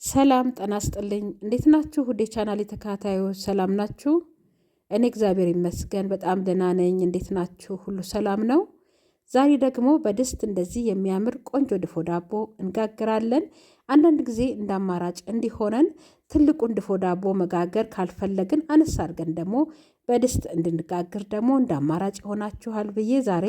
ሰላም ጤና ይስጥልኝ እንዴት ናችሁ? ውዴ ቻናሌ ተከታታዮች ሰላም ናችሁ? እኔ እግዚአብሔር ይመስገን በጣም ደህና ነኝ። እንዴት ናችሁ? ሁሉ ሰላም ነው? ዛሬ ደግሞ በድስት እንደዚህ የሚያምር ቆንጆ ድፎ ዳቦ እንጋግራለን። አንዳንድ ጊዜ እንደ አማራጭ እንዲሆነን ትልቁን ድፎ ዳቦ መጋገር ካልፈለግን አነስ አድርገን ደግሞ በድስት እንድንጋግር ደግሞ እንደ አማራጭ ይሆናችኋል ብዬ ዛሬ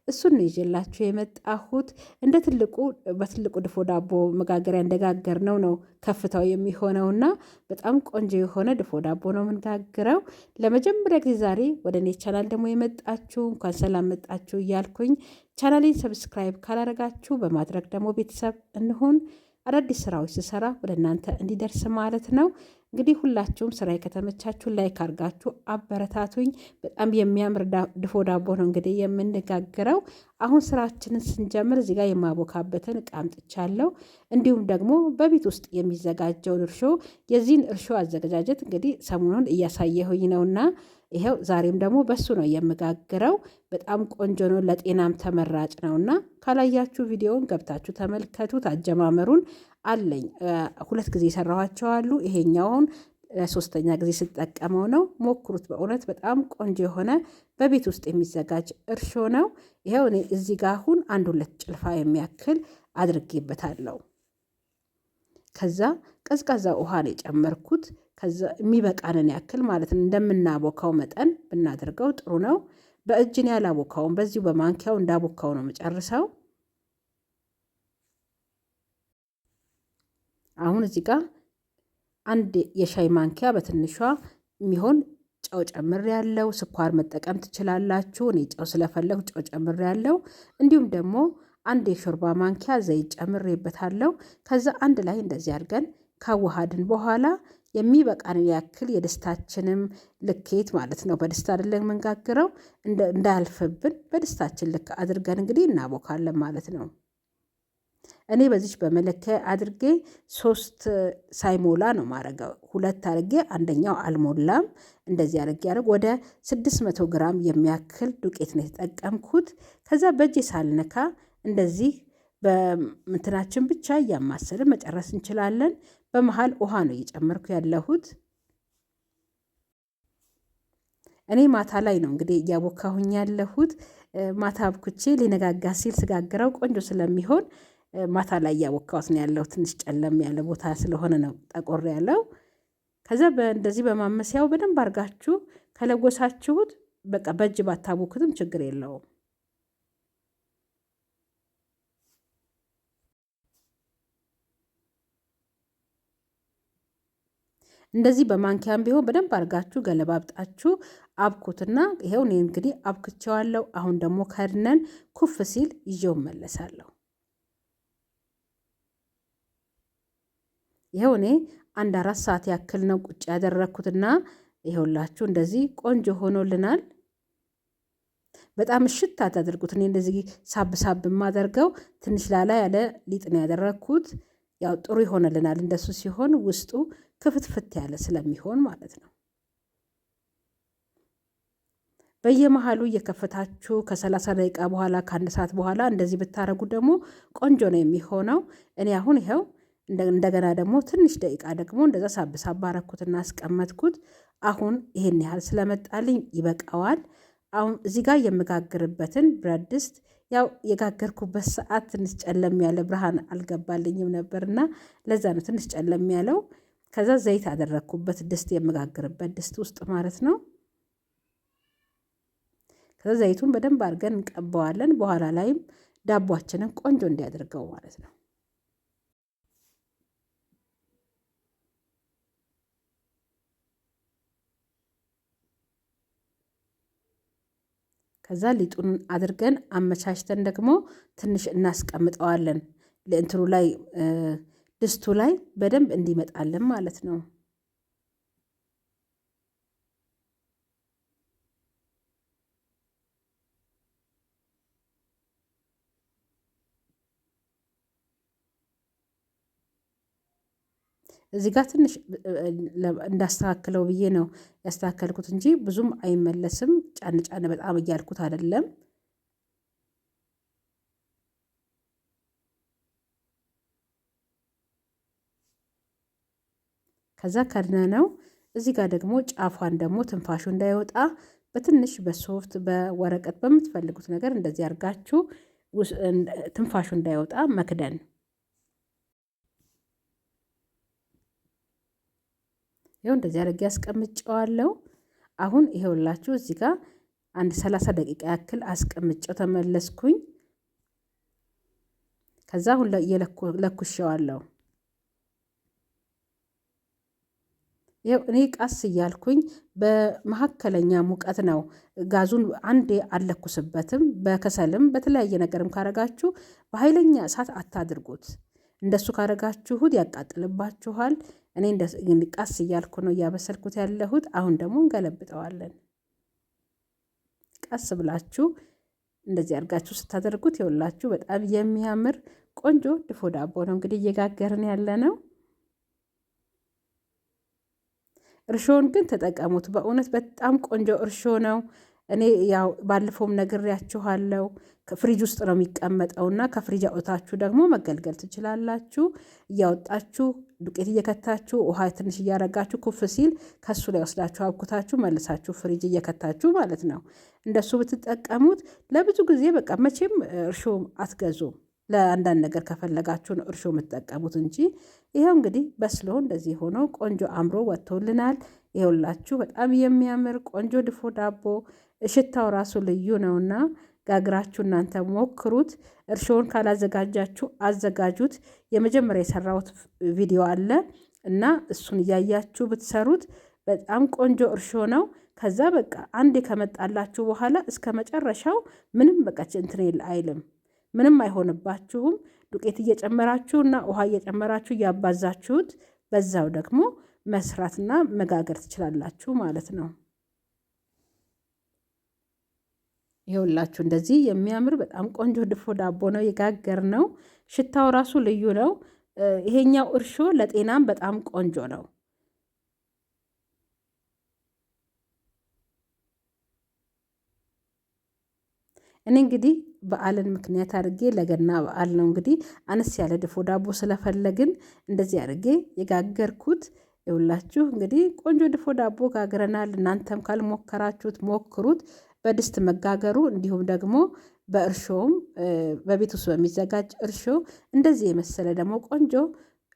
እሱን ነው ይዤላችሁ የመጣሁት። እንደ ትልቁ በትልቁ ድፎ ዳቦ መጋገሪያ እንደጋገርነው ነው ከፍታው የሚሆነውና በጣም ቆንጆ የሆነ ድፎ ዳቦ ነው የምንጋግረው። ለመጀመሪያ ጊዜ ዛሬ ወደ እኔ ቻናል ደግሞ የመጣችሁ እንኳን ሰላም መጣችሁ እያልኩኝ ቻናሌን ሰብስክራይብ ካላረጋችሁ በማድረግ ደግሞ ቤተሰብ እንሁን። አዳዲስ ስራዎች ስሰራ ወደ እናንተ እንዲደርስ ማለት ነው። እንግዲህ ሁላችሁም ስራዬ ከተመቻችሁ ላይክ አድርጋችሁ አበረታቱኝ። በጣም የሚያምር ድፎ ዳቦ ነው እንግዲህ የምንጋግረው። አሁን ስራችንን ስንጀምር እዚህ ጋር የማቦካበትን እቃ አምጥቻለሁ። እንዲሁም ደግሞ በቤት ውስጥ የሚዘጋጀውን እርሾ የዚህን እርሾ አዘገጃጀት እንግዲህ ሰሞኑን እያሳየሁኝ ነውና ይኸው ዛሬም ደግሞ በሱ ነው የምጋግረው። በጣም ቆንጆ ነው፣ ለጤናም ተመራጭ ነውና ካላያችሁ ቪዲዮውን ገብታችሁ ተመልከቱት። አጀማመሩን አለኝ 2 ጊዜ የሰራኋቸው አሉ። ይሄኛውን ለ3ኛ ጊዜ ስጠቀመው ነው። ሞክሩት። በእውነት በጣም ቆንጆ የሆነ በቤት ውስጥ የሚዘጋጅ እርሾ ነው። ይኸው እኔ እዚህ ጋር አሁን 1-2 ጭልፋ የሚያክል አድርጌበታለሁ። ከዛ ቀዝቃዛ ውሃ ነው የጨመርኩት። ከዛ የሚበቃንን ያክል ማለት ነው። እንደምናቦካው መጠን ብናደርገው ጥሩ ነው። በእጅን ያላቦካውን በዚሁ በማንኪያው እንዳቦካው ነው የምጨርሰው። አሁን እዚህ ጋር 1 የሻይ ማንኪያ በትንሿ የሚሆን ጨው ጨምሬያለሁ። ስኳር መጠቀም ትችላላችሁ። እኔ ጨው ስለፈለኩ ጨው ጨምሬያለሁ። እንዲሁም ደግሞ 1 የሾርባ ማንኪያ ዘይት ጨምሬበታለሁ። ከዛ አንድ ላይ እንደዚህ አድርገን ካዋሃድን በኋላ የሚበቃንን ያክል የድስታችንም ልኬት ማለት ነው። በድስት አይደለም የምንጋግረው፣ እንዳያልፍብን በድስታችን ልክ አድርገን እንግዲህ እናቦካለን ማለት ነው። እኔ በዚች በመለኪያ አድርጌ 3 ሳይሞላ ነው ማረገው። 2 አድርጌ አንደኛው አልሞላም። እንደዚህ አድርጌ ወደ 600 ግራም የሚያክል ዱቄት ነው የተጠቀምኩት። ከዛ በእጄ ሳልነካ እንደዚህ በምንትናችን ብቻ እያማሰልን መጨረስ እንችላለን። በመሃል ውሃ ነው እየጨመርኩ ያለሁት። እኔ ማታ ላይ ነው እንግዲህ እያቦካሁኝ ያለሁት። ማታ አብኩቼ ሊነጋጋ ሲል ስጋግረው ቆንጆ ስለሚሆን ማታ ላይ እያቦካሁት ነው ያለው። ትንሽ ጨለም ያለ ቦታ ስለሆነ ነው ጠቆር ያለው። ከዛ እንደዚህ በማመሲያው በደንብ አድርጋችሁ ከለጎሳችሁት በቃ በእጅ ባታቦኩትም ችግር የለውም። እንደዚህ በማንኪያም ቢሆን በደንብ አድርጋችሁ ገለባብጣችሁ አብኩትና ይሄው እኔ እንግዲህ አብክቼዋለሁ። አሁን ደግሞ ከድነን ኩፍ ሲል ይዤው መለሳለሁ። ይሄው እኔ 1-4 ሰዓት ያክል ነው ቁጭ ያደረኩትና ይሄውላችሁ እንደዚህ ቆንጆ ሆኖልናል። በጣም እሽት አታድርጉት። እኔ እንደዚህ ሳብ ሳብ የማደርገው ትንሽ ላላ ያለ ሊጥ ነው ያደረኩት። ያው ጥሩ ይሆንልናል እንደሱ ሲሆን ውስጡ ክፍትፍት ያለ ስለሚሆን ማለት ነው። በየመሃሉ እየከፈታችሁ ከ30 ደቂቃ በኋላ ከ1 ሰዓት በኋላ እንደዚህ ብታረጉ ደግሞ ቆንጆ ነው የሚሆነው። እኔ አሁን ይኸው እንደገና ደግሞ ትንሽ ደቂቃ ደግሞ እንደዛ ሳብ ሳብ አረኩትና አስቀመጥኩት። አሁን ይሄን ያህል ስለመጣልኝ ይበቃዋል። አሁን እዚህ ጋር የምጋግርበትን ብረት ድስት ያው የጋገርኩበት ሰዓት ትንሽ ጨለም ያለ ብርሃን አልገባልኝም ነበርና ለዛ ነው ትንሽ ጨለም ያለው። ከዛ ዘይት አደረኩበት ድስት የምጋግርበት ድስት ውስጥ ማለት ነው። ከዛ ዘይቱን በደንብ አድርገን እንቀባዋለን። በኋላ ላይም ዳቧችንን ቆንጆ እንዲያደርገው ማለት ነው። ከዛ ሊጡን አድርገን አመቻችተን ደግሞ ትንሽ እናስቀምጠዋለን ለእንትኑ ላይ ድስቱ ላይ በደንብ እንዲመጣልን ማለት ነው። እዚህ ጋር ትንሽ እንዳስተካክለው ብዬ ነው ያስተካከልኩት እንጂ ብዙም አይመለስም። ጫን ጫን በጣም እያልኩት አይደለም። ከዛ ከድነነው እዚህ ጋር ደግሞ ጫፏን ደግሞ ትንፋሹ እንዳይወጣ በትንሽ በሶፍት በወረቀት በምትፈልጉት ነገር እንደዚህ አድርጋችሁ ትንፋሹ እንዳይወጣ መክደን። ይኸው እንደዚህ አድርጌ አስቀምጨዋለሁ። አሁን ይኸውላችሁ እዚህ ጋር አንድ 30 ደቂቃ ያክል አስቀምጨው ተመለስኩኝ። ከዛ አሁን ለኩሼዋለሁ። ይኸው እኔ ቀስ እያልኩኝ በመካከለኛ ሙቀት ነው ጋዙን አንዴ አልለኩስበትም። በከሰልም በተለያየ ነገርም ካረጋችሁ በኃይለኛ እሳት አታድርጉት። እንደሱ ካረጋችሁት ያቃጥልባችኋል። እኔ ቀስ እያልኩ ነው እያበሰልኩት ያለሁት። አሁን ደግሞ እንገለብጠዋለን። ቀስ ብላችሁ እንደዚህ አድርጋችሁ ስታደርጉት ይኸውላችሁ በጣም የሚያምር ቆንጆ ድፎ ዳቦ ነው እንግዲህ እየጋገርን ያለ ነው። እርሾውን ግን ተጠቀሙት። በእውነት በጣም ቆንጆ እርሾ ነው። እኔ ያው ባለፈውም ነግሬያችኋለሁ። ፍሪጅ ውስጥ ነው የሚቀመጠውና ከፍሪጅ አውጥታችሁ ደግሞ መገልገል ትችላላችሁ። እያወጣችሁ ዱቄት እየከታችሁ ውሃ ትንሽ እያረጋችሁ ኩፍ ሲል ከሱ ላይ ወስዳችሁ አብኩታችሁ መልሳችሁ ፍሪጅ እየከታችሁ ማለት ነው። እንደሱ ብትጠቀሙት ለብዙ ጊዜ በቃ መቼም እርሾ አትገዙም። ለአንዳንድ ነገር ከፈለጋችሁ ነው እርሾ የምትጠቀሙት እንጂ። ይኸው እንግዲህ በስሎ እንደዚህ ሆኖ ቆንጆ አምሮ ወጥቶልናል። ይኸውላችሁ በጣም የሚያምር ቆንጆ ድፎ ዳቦ ሽታው ራሱ ልዩ ነውና ጋግራችሁ እናንተ ሞክሩት። እርሾውን ካላዘጋጃችሁ አዘጋጁት። የመጀመሪያ የሰራሁት ቪዲዮ አለ እና እሱን እያያችሁ ብትሰሩት በጣም ቆንጆ እርሾ ነው። ከዛ በቃ አንዴ ከመጣላችሁ በኋላ እስከ መጨረሻው ምንም በቃ እንትን አይልም፣ ምንም አይሆንባችሁም። ዱቄት እየጨመራችሁ እና ውሃ እየጨመራችሁ እያባዛችሁት በዛው ደግሞ መስራትና መጋገር ትችላላችሁ ማለት ነው። ይኸውላችሁ እንደዚህ የሚያምር በጣም ቆንጆ ድፎ ዳቦ ነው የጋገር ነው። ሽታው ራሱ ልዩ ነው። ይሄኛው እርሾ ለጤናም በጣም ቆንጆ ነው። እኔ እንግዲህ በዓልን ምክንያት አድርጌ ለገና በዓል ነው እንግዲህ አነስ ያለ ድፎ ዳቦ ስለፈለግን እንደዚህ አድርጌ የጋገርኩት። ይኸውላችሁ እንግዲህ ቆንጆ ድፎ ዳቦ ጋግረናል። እናንተም ካልሞከራችሁት ሞክሩት። በድስት መጋገሩ እንዲሁም ደግሞ በእርሾም በቤት ውስጥ በሚዘጋጅ እርሾ እንደዚህ የመሰለ ደግሞ ቆንጆ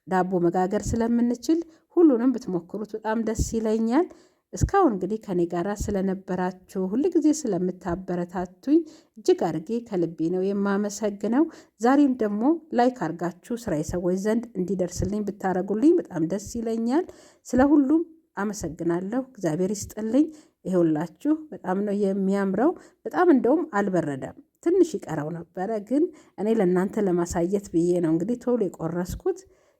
ዳቦ መጋገር ስለምንችል ሁሉንም ብትሞክሩት በጣም ደስ ይለኛል። እስካሁን እንግዲህ ከኔ ጋር ስለነበራችሁ ሁል ጊዜ ስለምታበረታቱኝ እጅግ አድርጌ ከልቤ ነው የማመሰግነው። ዛሬም ደግሞ ላይክ አድርጋችሁ ስራ የሰዎች ዘንድ እንዲደርስልኝ ብታረጉልኝ በጣም ደስ ይለኛል። ስለ ሁሉም አመሰግናለሁ። እግዚአብሔር ይስጥልኝ። ይኸውላችሁ በጣም ነው የሚያምረው። በጣም እንደውም አልበረደም፣ ትንሽ ይቀረው ነበረ፣ ግን እኔ ለእናንተ ለማሳየት ብዬ ነው እንግዲህ ቶሎ የቆረስኩት።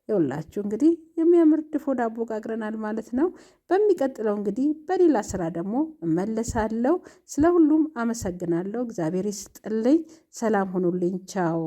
ይኸውላችሁ እንግዲህ የሚያምር ድፎ ዳቦ ጋግረናል ማለት ነው። በሚቀጥለው እንግዲህ በሌላ ስራ ደግሞ እመለሳለሁ። ስለ ሁሉም አመሰግናለሁ። እግዚአብሔር ይስጥልኝ። ሰላም ሁኑልኝ። ቻው